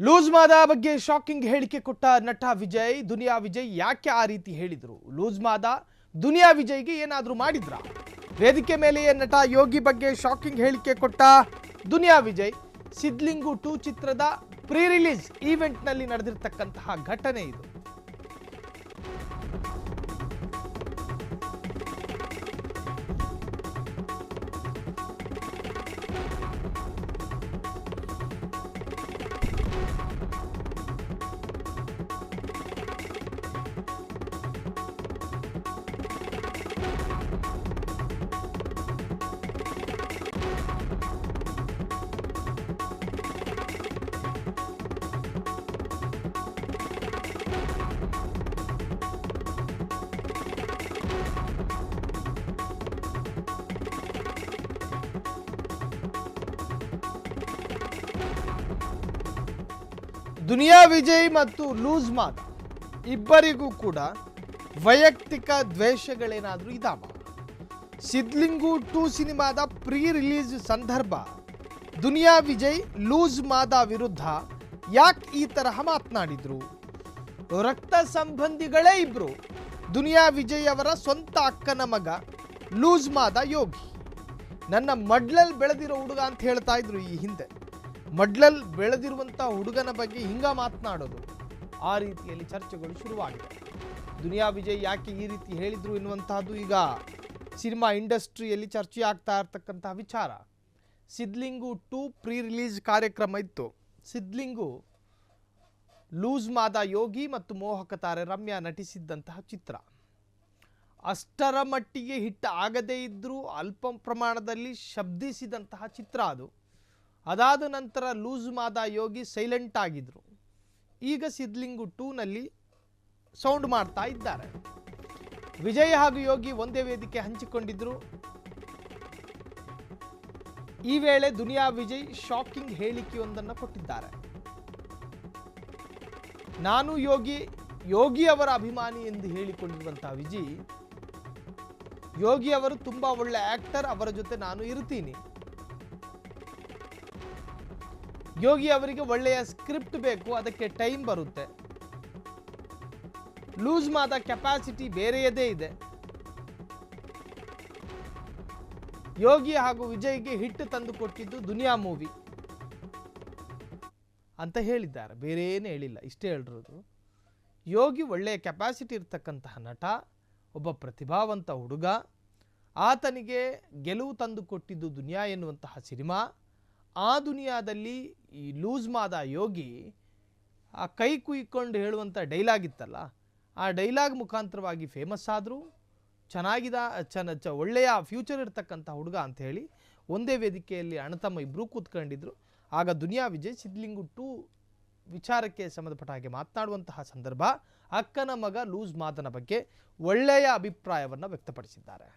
Loose ಮಾದ ಬಗ್ಗೆ shocking ಹೇಳಿಕೆ ಕೊಟ್ಟ ನಟ ವಿಜಯ್. ದುನಿಯಾ ವಿಜಯ್ ಯಾಕೆ ಆ ರೀತಿ ಹೇಳಿದ್ರು? ಲೂಸ್ ಮಾದ ದುನಿಯಾ ವಿಜಯ್ಗೆ ಏನಾದರೂ ಮಾಡಿದ್ರ? ವೇದಿಕೆ ಮೇಲೆಯೇ ನಟ ಯೋಗಿ ಬಗ್ಗೆ ಶಾಕಿಂಗ್ ಹೇಳಿಕೆ ಕೊಟ್ಟ ದುನಿಯಾ ವಿಜಯ್. ಸಿದ್ಲಿಂಗು 2 ಚಿತ್ರದ ಪ್ರೀ ರಿಲೀಸ್ ಈವೆಂಟ್ ನಲ್ಲಿ ನಡೆದಿರತಕ್ಕಂತಹ ಘಟನೆ ಇದು. ದುನಿಯಾ ವಿಜಯ್ ಮತ್ತು ಲೂಸ್ ಮಾದ ಇಬ್ಬರಿಗೂ ಕೂಡ ವೈಯಕ್ತಿಕ ದ್ವೇಷಗಳೇನಾದರೂ ಇದಾವ? ಸಿದ್ಲಿಂಗು 2 ಸಿನಿಮಾದ ಪ್ರೀ ರಿಲೀಸ್ ಸಂದರ್ಭ ದುನಿಯಾ ವಿಜಯ್ ಲೂಸ್ ಮಾದ ವಿರುದ್ಧ ಯಾಕೆ ಈ ತರಹ ಮಾತನಾಡಿದ್ರು? ರಕ್ತ ಸಂಬಂಧಿಗಳೇ ಇಬ್ರು. ದುನಿಯಾ ವಿಜಯ್ ಅವರ ಸ್ವಂತ ಅಕ್ಕನ ಮಗ ಲೂಸ್ ಮಾದ ಯೋಗಿ. ನನ್ನ ಮಡ್ಲಲ್ಲಿ ಬೆಳೆದಿರೋ ಹುಡುಗ ಅಂತ ಹೇಳ್ತಾ ಇದ್ರು ಈ ಹಿಂದೆ. ಮಡ್ಲಲ್ಲಿ ಬೆಳೆದಿರುವಂಥ ಹುಡುಗನ ಬಗ್ಗೆ ಹಿಂಗ ಮಾತನಾಡೋದು, ಆ ರೀತಿಯಲ್ಲಿ ಚರ್ಚೆಗಳು ಶುರುವಾಗಿದೆ. ದುನಿಯಾ ವಿಜಯ್ ಯಾಕೆ ಈ ರೀತಿ ಹೇಳಿದ್ರು ಎನ್ನುವಂತಹದ್ದು ಈಗ ಸಿನಿಮಾ ಇಂಡಸ್ಟ್ರಿಯಲ್ಲಿ ಚರ್ಚೆ ಆಗ್ತಾ ಇರ್ತಕ್ಕಂತಹ ವಿಚಾರ. ಸಿದ್ಲಿಂಗು 2 ಪ್ರೀ ರಿಲೀಸ್ ಕಾರ್ಯಕ್ರಮ ಇತ್ತು. ಸಿದ್ಲಿಂಗು ಲೂಸ್ ಮಾದ ಯೋಗಿ ಮತ್ತು ಮೋಹಕ ತಾರೆ ರಮ್ಯಾ ನಟಿಸಿದ್ದಂತಹ ಚಿತ್ರ. ಅಷ್ಟರ ಮಟ್ಟಿಗೆ ಹಿಟ್ ಆಗದೇ ಇದ್ದರೂ ಅಲ್ಪ ಪ್ರಮಾಣದಲ್ಲಿ ಶಬ್ದಿಸಿದಂತಹ ಚಿತ್ರ ಅದು. ಅದಾದ ನಂತರ ಲೂಸ್ ಮಾದ ಯೋಗಿ ಸೈಲೆಂಟ್ ಆಗಿದ್ರು. ಈಗ ಸಿದ್ಲಿಂಗು 2 ನಲ್ಲಿ ಸೌಂಡ್ ಮಾಡ್ತಾ ಇದ್ದಾರೆ. ವಿಜಯ್ ಹಾಗೂ ಯೋಗಿ ಒಂದೇ ವೇದಿಕೆ ಹಂಚಿಕೊಂಡಿದ್ರು. ಈ ವೇಳೆ ದುನಿಯಾ ವಿಜಯ್ ಶಾಕಿಂಗ್ ಹೇಳಿಕೆಯೊಂದನ್ನು ಕೊಟ್ಟಿದ್ದಾರೆ. ನಾನು ಯೋಗಿ ಅವರ ಅಭಿಮಾನಿ ಎಂದು ಹೇಳಿಕೊಂಡಿರುವಂತಹ ವಿಜಯ್, ಯೋಗಿ ಅವರು ತುಂಬಾ ಒಳ್ಳೆ ಆಕ್ಟರ್, ಅವರ ಜೊತೆ ನಾನು ಇರ್ತೀನಿ. ಯೋಗಿ ಅವರಿಗೆ ಒಳ್ಳೆಯ ಸ್ಕ್ರಿಪ್ಟ್ ಬೇಕು, ಅದಕ್ಕೆ ಟೈಮ್ ಬರುತ್ತೆ. ಲೂಸ್ ಮಾದ ಕೆಪಾಸಿಟಿ ಬೇರೆಯದೇ ಇದೆ. ಯೋಗಿ ಹಾಗೂ ವಿಜಯ್ಗೆ ಹಿಟ್ ತಂದು ಕೊಟ್ಟಿದ್ದು ದುನಿಯಾ ಮೂವಿ ಅಂತ ಹೇಳಿದ್ದಾರೆ. ಬೇರೆ ಏನು ಹೇಳಿಲ್ಲ, ಇಷ್ಟೇ ಹೇಳಿರೋದು. ಯೋಗಿ ಒಳ್ಳೆಯ ಕೆಪಾಸಿಟಿ ಇರ್ತಕ್ಕಂತಹ ನಟ, ಒಬ್ಬ ಪ್ರತಿಭಾವಂತ ಹುಡುಗ. ಆತನಿಗೆ ಗೆಲುವು ತಂದು ಕೊಟ್ಟಿದ್ದು ದುನಿಯಾ ಎನ್ನುವಂತಹ ಸಿನಿಮಾ. ಆ ದುನಿಯಾದಲ್ಲಿ ಈ ಲೂಸ್ ಮಾದ ಯೋಗಿ ಆ ಕೈ ಕುಯ್ಕೊಂಡು ಹೇಳುವಂಥ ಡೈಲಾಗ್ ಇತ್ತಲ್ಲ, ಆ ಡೈಲಾಗ್ ಮುಖಾಂತರವಾಗಿ ಫೇಮಸ್ ಆದರು. ಒಳ್ಳೆಯ ಫ್ಯೂಚರ್ ಇರ್ತಕ್ಕಂಥ ಹುಡುಗ ಅಂತ ಹೇಳಿ ಒಂದೇ ವೇದಿಕೆಯಲ್ಲಿ ಅಣ್ಣತಮ್ಮ ಇಬ್ಬರೂ ಕೂತ್ಕೊಂಡಿದ್ರು. ಆಗ ದುನಿಯಾ ವಿಜಯ್ ಸಿದ್ಲಿಂಗು 2 ವಿಚಾರಕ್ಕೆ ಸಂಬಂಧಪಟ್ಟ ಹಾಗೆ ಮಾತನಾಡುವಂತಹ ಸಂದರ್ಭ ಅಕ್ಕನ ಮಗ ಲೂಸ್ ಮಾದನ ಬಗ್ಗೆ ಒಳ್ಳೆಯ ಅಭಿಪ್ರಾಯವನ್ನು ವ್ಯಕ್ತಪಡಿಸಿದ್ದಾರೆ.